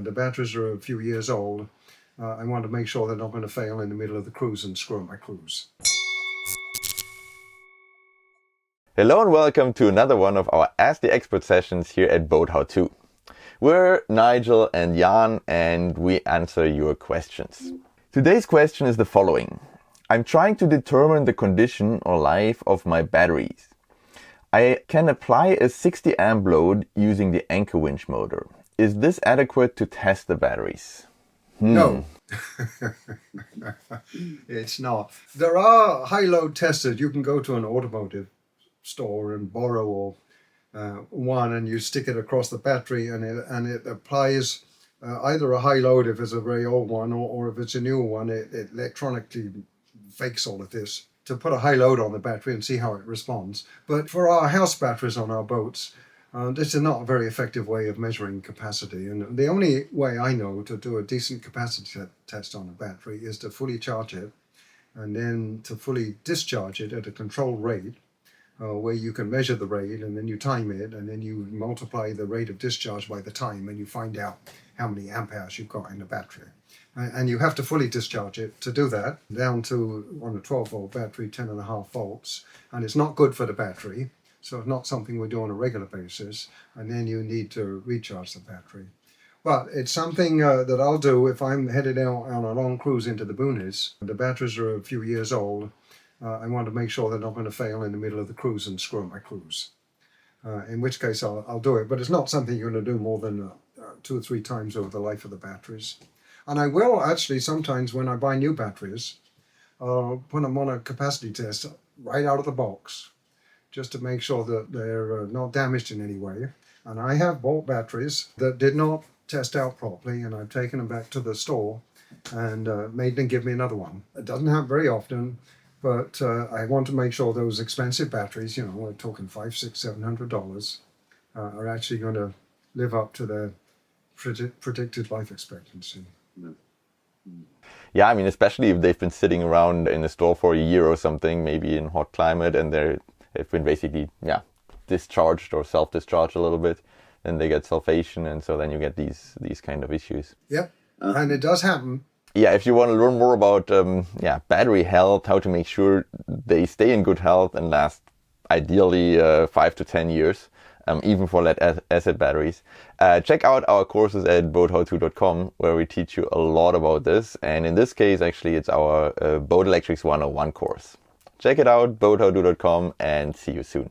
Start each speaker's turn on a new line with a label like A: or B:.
A: The batteries are a few years old. I want to make sure they're not going to fail in the middle of the cruise and screw up my cruise.
B: Hello and welcome to another one of our Ask the Expert sessions here at BoatHowTo. We're Nigel and Jan and we answer your questions. Today's question is the following. I'm trying to determine the condition or life of my batteries. I can apply a 60 amp load using the anchor winch motor. Is this adequate to test the batteries?
A: No, it's not. There are high load testers. You can go to an automotive store and borrow one, and you stick it across the battery, and it applies either a high load if it's a very old one, or if it's a new one, it electronically fakes all of this to put a high load on the battery and see how it responds. But for our house batteries on our boats, this is not a very effective way of measuring capacity. And the only way I know to do a decent capacity test on a battery is to fully charge it and then to fully discharge it at a controlled rate, where you can measure the rate and then you time it and then you multiply the rate of discharge by the time and you find out how many amp hours you've got in the battery. And you have to fully discharge it to do that, down to, on a 12-volt battery, 10.5 volts. And it's not good for the battery, so it's not something we do on a regular basis. And then you need to recharge the battery. But it's something that I'll do if I'm headed out on a long cruise into the boonies. The batteries are a few years old. I want to make sure they're not going to fail in the middle of the cruise and screw up my cruise. In which case I'll do it. But it's not something you're going to do more than 2 or 3 times over the life of the batteries. And I will actually sometimes, when I buy new batteries, put them on a capacity test right out of the box, just to make sure that they're not damaged in any way. And I have bought batteries that did not test out properly, and I've taken them back to the store and made them give me another one. It doesn't happen very often, but I want to make sure those expensive batteries, you know, we're talking $500, $600, $700, are actually going to live up to their predicted life expectancy.
B: Yeah, I mean, especially if they've been sitting around in the store for a year or something, maybe in hot climate, and they've been basically, discharged or self-discharged a little bit, then they get sulfation, and so then you get these kind of issues.
A: Yep, and it does happen.
B: Yeah, if you want to learn more about battery health, how to make sure they stay in good health and last ideally 5 to 10 years, even for lead-acid batteries, check out our courses at BoatHowTo.com, where we teach you a lot about this. And in this case, actually, it's our Boat Electrics 101 course. Check it out, BoatHowTo.com, and see you soon.